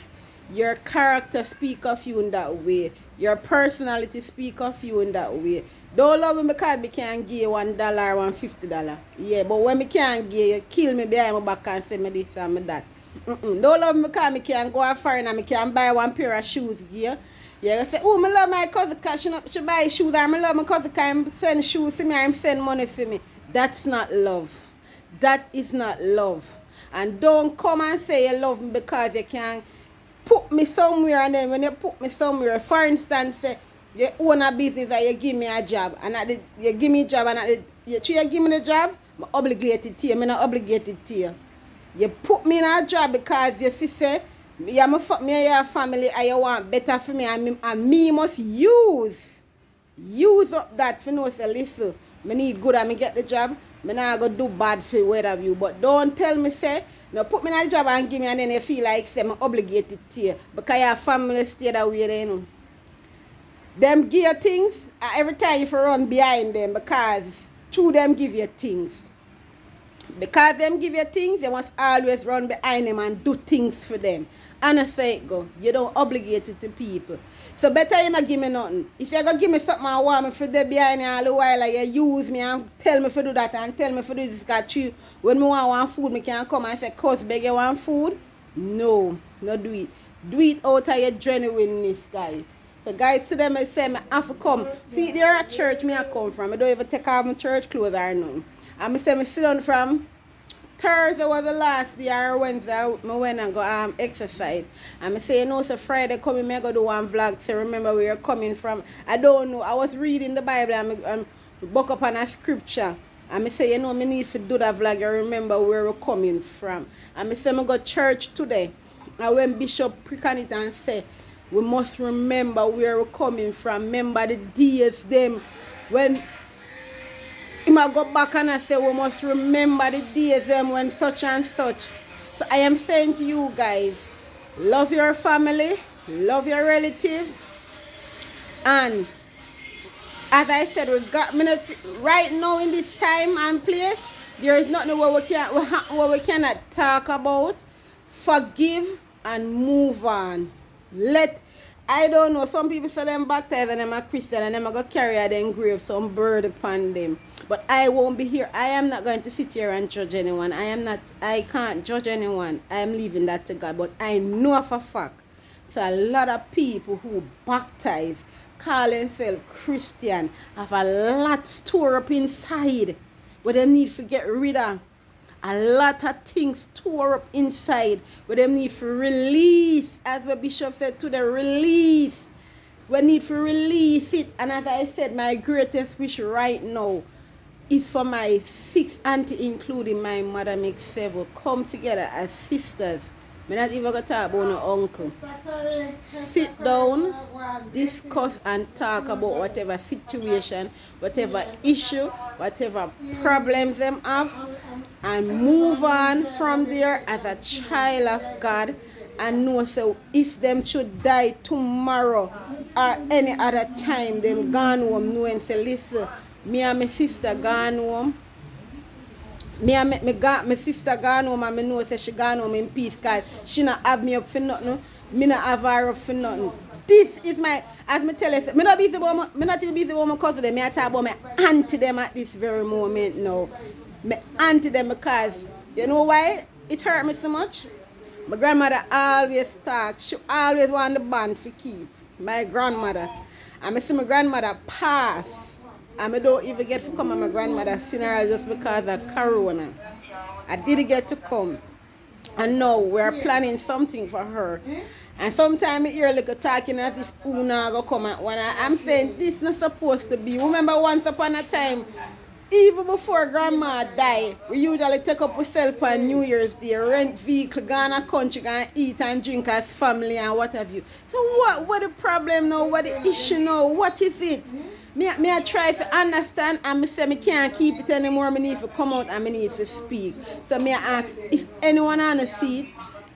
your character speak of you in that way. Your personality speak of you in that way. Don't love me because me can give you $1 or $50. Yeah, but when me can't give you, kill me behind my back and say me this and me that. Don't love me because me can go a foreign and me can buy one pair of shoes, yeah. Yeah, you say, oh, I love my cousin because she buy shoes, or I love my cousin because he send shoes to me, or he send money for me. That's not love. That is not love. And don't come and say you love me because you can put me somewhere, and then when you put me somewhere, for instance, say you own a business and you give me a job, and you give me a job, and you give me the job, I'm obligated to you. I'm not obligated to you. You put me in a job because you see, say, me and your family, and you want better for me, and me must use up that for no say, listen, me need good and me get the job, me not go do bad for whether of you. But don't tell me say, no, put me in a job and give me, and then you feel like say I'm obligated to you because your family stay that way, you know. Them give you things, and every time you run behind them because through them give you things. Because them give you things, you must always run behind them and do things for them. And I say it go. You don't obligate it to people. So better you not give me nothing. If you're going to give me something I want me for the behind you all the while, like you use me and tell me to do that and tell me to do this, because you, when me want food, me can come and say, cuz beg you want food? No, not do it. Do it out of your genuineness, guys. So guys, to them I say, I have to come. See, there at church me I come from. I don't even take off my church clothes or nothing. And I say, I sit down from Thursday was the last day, or Wednesday, I went and go exercise. And I say, you know, so Friday coming, I go do one vlog, so remember where you're coming from. I don't know. I was reading the Bible and I book up on a scripture. And I say, you know, I need to do that vlog, I remember where we're coming from. And I say, I go to church today. And when Bishop prick on it and say, we must remember where we're coming from. Remember the days them when he might go back and I say we must remember the days them when such and such. So I am saying to you guys, love your family, love your relative, and as I said, we got minutes right now in this time and place. There is nothing what we cannot talk about. Forgive and move on. I don't know, some people say them baptized and them a Christian and them are going to carry at them grave some bird upon them. But I won't be here. I am not going to sit here and judge anyone. I can't judge anyone. I am leaving that to God. But I know for a fact, it's a lot of people who baptize, call themselves Christian, have a lot stored up inside what they need to get rid of. A lot of things store up inside where they need to release. As the Bishop said to the release. We need to release it. And as I said, my greatest wish right now is for my 6 auntie, including my mother, make 7, come together as sisters Me not even gonna talk about no uncle. Sit down, discuss and talk about whatever situation, whatever issue, whatever problems them have, and move on from there as a child of God, and know so if them should die tomorrow or any other time, them gone home knowing say listen, me and my sister gone home. My sister gone home and I know say she gone home in peace because she not have me up for nothing. Me not have her up for nothing. This is my, as me tell you, me not busy about me not even busy about my cousin them. Me I talk about my auntie them at this very moment now. My auntie them because, you know why it hurt me so much? My grandmother always talk. She always want the band to keep. My grandmother. And I see my grandmother pass. And I don't even get to come at my grandmother's funeral just because of Corona. I didn't get to come. And now we're planning something for her. And sometimes I hear like talking as if Una go come at one. I'm saying this not supposed to be. Remember once upon a time, even before grandma died, we usually take up ourselves on New Year's Day, rent vehicle, go on a country, go and eat and drink as family and what have you. So what the problem now? What the issue now? What is it? Me I try to understand and I say I can't keep it anymore. I need to come out and I need to speak. So I ask if anyone on the seat,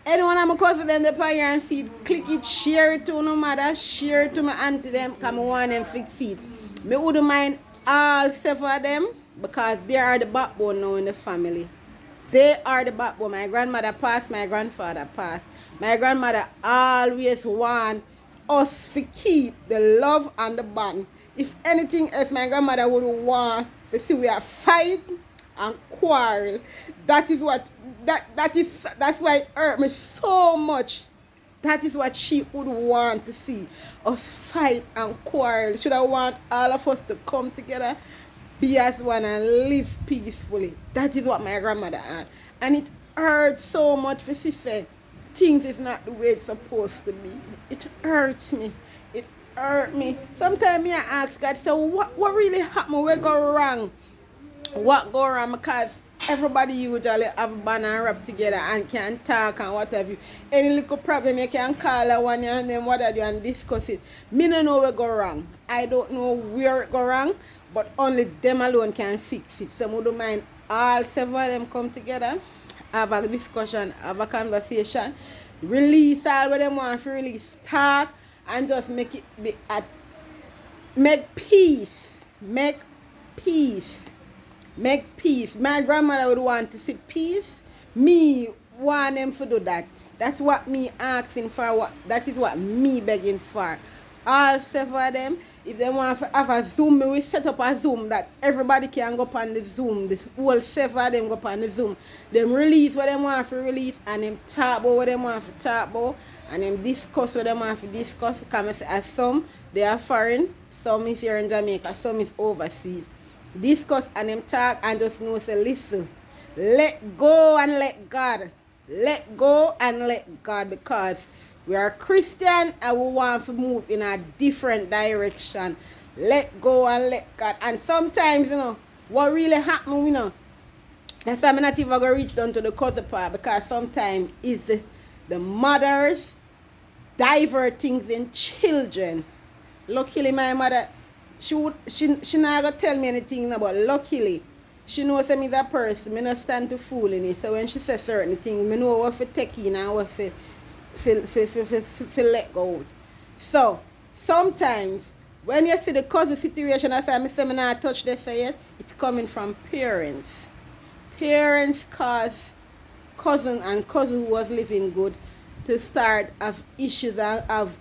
anyone of my cousin them the here and see it, click it, share it to my mother, share it to my auntie them, because I want them fix it. Me wouldn't mind all 7 of them because they are the backbone now in the family. They are the backbone. My grandmother passed, my grandfather passed. My grandmother always want us to keep the love and the bond. If anything else, my grandmother would want to see we are fight and quarrel. That is what that's why it hurt me so much. That is what she would want to see. Us fight and quarrel. Should I want all of us to come together, be as one and live peacefully. That is what my grandmother had. And it hurts so much for she said things is not the way it's supposed to be. It hurts me. It hurt me. Sometimes I ask God, so what really happened? What go wrong? What go wrong? Because everybody usually have a band and rap together and can talk and what have you. Any little problem you can call one and then what have you and discuss it. Me don't know what go wrong. I don't know where it go wrong, but only them alone can fix it. So I don't mind all 7 of them come together, have a discussion, have a conversation, release all what them want to release, talk, and just make it be make peace. Make peace. Make peace. My grandmother would want to see peace. Me want them to do that. That's what me asking for. That is what me begging for. All 7 of them, if they want to have a Zoom, we set up a Zoom that everybody can go up on the Zoom. This whole 7 of them go up on the Zoom. Them release what they want to release and them talk about what they want to talk about and them discuss what they want to discuss. Because as some, they are foreign, some is here in Jamaica, some is overseas. Discuss and them talk and just know say listen, let go and let God. Let go and let God, because we are Christian and we want to move in a different direction. Let go and let God. And sometimes, what really happens, that's why I'm not even going to reach down to the cousin part, because sometimes it's the mothers divert things in children. Luckily, my mother, she not gonna tell me anything, but luckily she knows me that person. Me not stand to fooling it. So when she says certain things, me know what to take in and what to let go. So sometimes when you see the cousin situation, as I say me not touch this yet, it's coming from parents. Parents cause cousin and cousin who was living good to start have issues and have.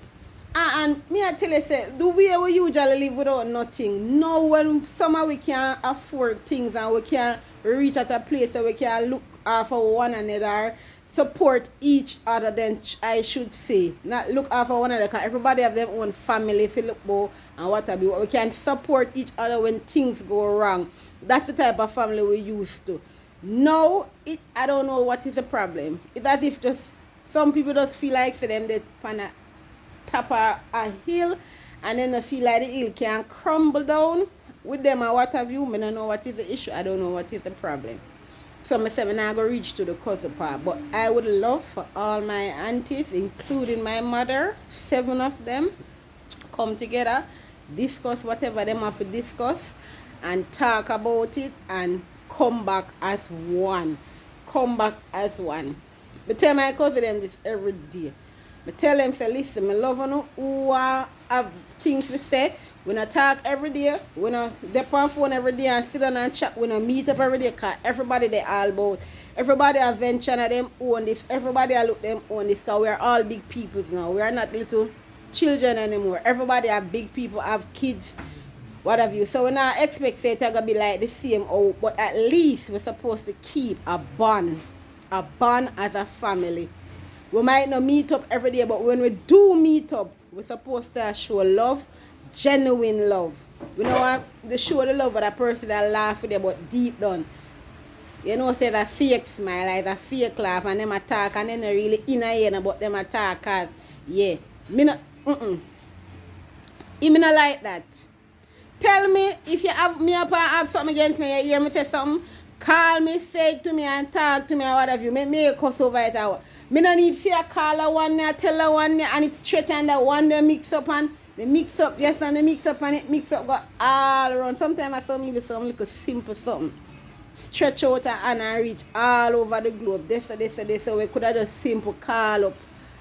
And me I tell you, say, the way we usually live without nothing. Now when somehow we can afford things and we can reach at a place where we can look for one another, support each other, then I should say. Not look for one another, because everybody have their own family to look for and what have you. We can support each other when things go wrong. That's the type of family we used to. Now, I don't know what is the problem. It's as if just some people just feel like for them they pan a top a hill and then they feel like the hill can crumble down with them or what have you. I don't know what is the issue. I don't know what is the problem. So I said, I'm not going to reach to the cousin part. But I would love for all my aunties, including my mother, 7 of them, come together, discuss whatever them have to discuss, and talk about it, and come back as one. Come back as one. I tell my cousin them this every day. I tell them, say, listen, I love you who have things to say. We not talk every day. We not dep on phone every day and sit down and chat. We not meet up every day because everybody they all about. Everybody have venture and them own this. Everybody look them own this because we are all big peoples now. We are not little children anymore. Everybody have big people, have kids, what have you. So we not expect say it's gonna be like the same out, but at least we're supposed to keep a bond as a family. We might not meet up every day, but when we do meet up, we're supposed to show love, genuine love. We know what they show the love of that person that laugh with them, but deep down, you know, say that fake smile, like that fake laugh, and them attack, and then they really inner ear about them attack, cause yeah, me not, me not like that. Tell me if you have me up and have something against me, you hear me say something, call me, say it to me, and talk to me, or what have you. Make me cuss over it out. Me no need fear call her one day, tell her one day, and it's stretch and that one day mix up, and the mix up, yes, and the mix up, and it mix up got all around. Sometimes I saw me with some little simple something. Stretch out and reach all over the globe. This, so we could have just simple call up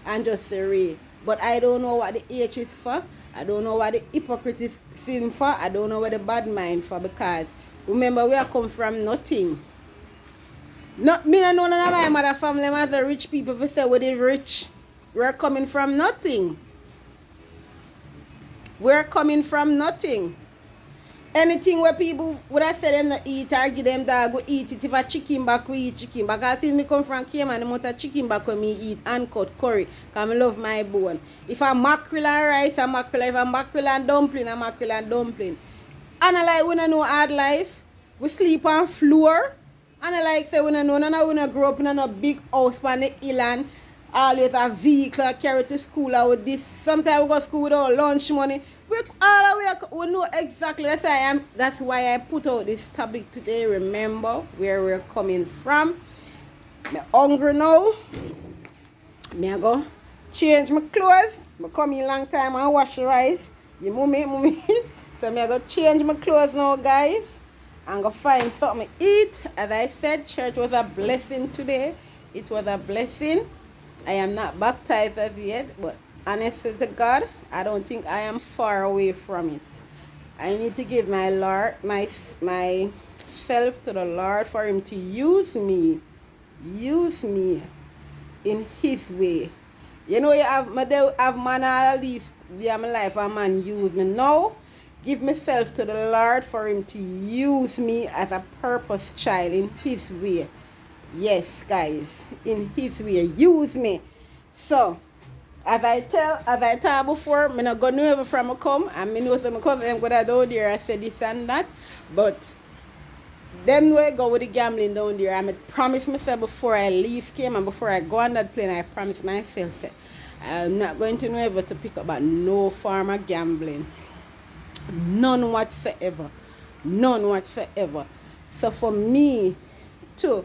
and just say, but I don't know what the H is for. I don't know what the hypocrisy for. I don't know what the bad mind for, because remember we are come from nothing. Not me and none of my mother family mother rich people who say we rich. We're coming from nothing. We're coming from nothing. Anything where people would have said them to eat or give them dog, we eat it. If a chicken back, we eat chicken back. Because since me come from Cayman, the amount of chicken back when me eat uncut curry. Because I love my bone. If a mackerel and rice, a mackerel. If a mackerel and dumpling, a mackerel and dumpling. And I like we don't know hard life. We sleep on floor. And I like say we don't know, none of we don't grow up in a big house on the hill and always a vehicle carry to school or with this. Sometimes we go to school with our lunch money. We all the way, we know exactly. That's why I put out this topic today. Remember where we're coming from. I'm hungry now. I go change my clothes. I come in long time and wash the rice. You mummy. So I go change my clothes now, guys. I'm going to find something to eat. As I said, church was a blessing today. It was a blessing. I am not baptized as yet, but honestly to God, I don't think I am far away from it. I need to give my Lord, myself to the Lord for him to use me in his way. You know, you have man all these day of my life, a man use me. Now, give myself to the Lord for him to use me as a purpose child in his way. Yes, guys, in his way. Use me. So, as I told before, I'm not going nowhere from I come, and I know some cousin them go down there, I said this and that, but them way go with the gambling down there. I promise myself before I leave came and before I go on that plane, I promise myself that I'm not going to nowhere to pick up about no form of gambling. None whatsoever. So for me to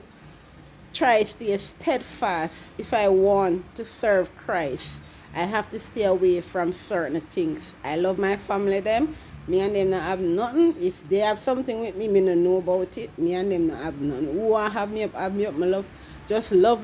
try to stay steadfast, if I want to serve Christ, I have to stay away from certain things. I love my family them. Me and them not have nothing. If they have something with me, me not know about it. Me and them not have nothing. Who want have me up, my love. Just love,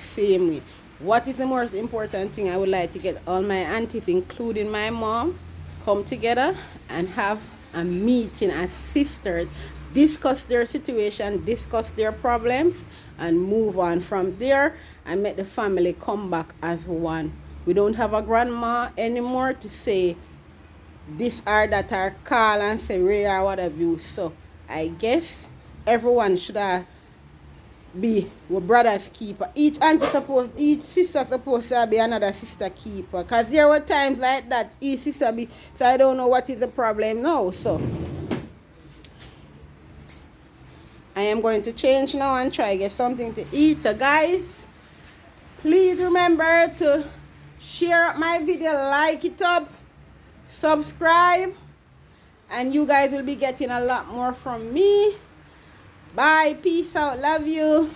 same way. What is the most important thing? I would like to get all my aunties, including my mom, come together and have a meeting as sisters, discuss their situation, discuss their problems, and move on from there and make the family come back as one. We don't have a grandma anymore to say this or that or call and say Ray or whatever you. So I guess everyone should be with brothers keeper. Each sister supposed to be another sister keeper. Because there were times like that, each sister be, so I don't know what is the problem now. So I am going to change now and try to get something to eat. So guys, please remember to share my video, like it up, subscribe, and you guys will be getting a lot more from me. Bye. Peace out. Love you.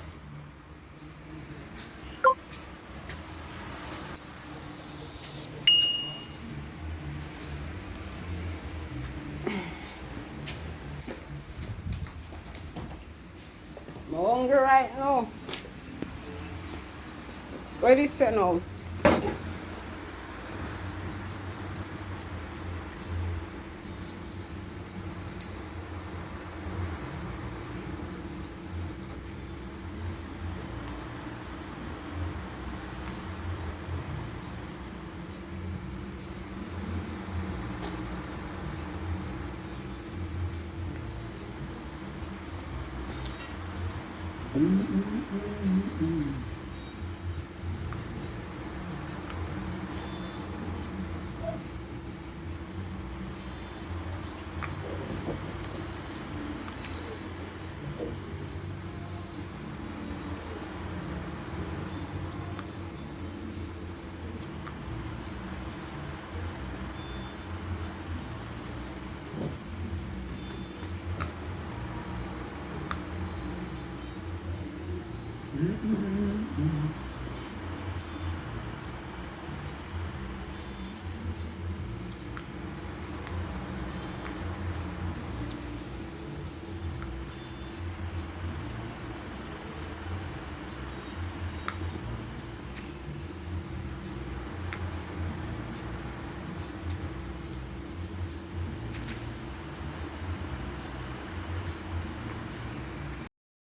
I'm hungry right now. What is it now? Mm-hmm.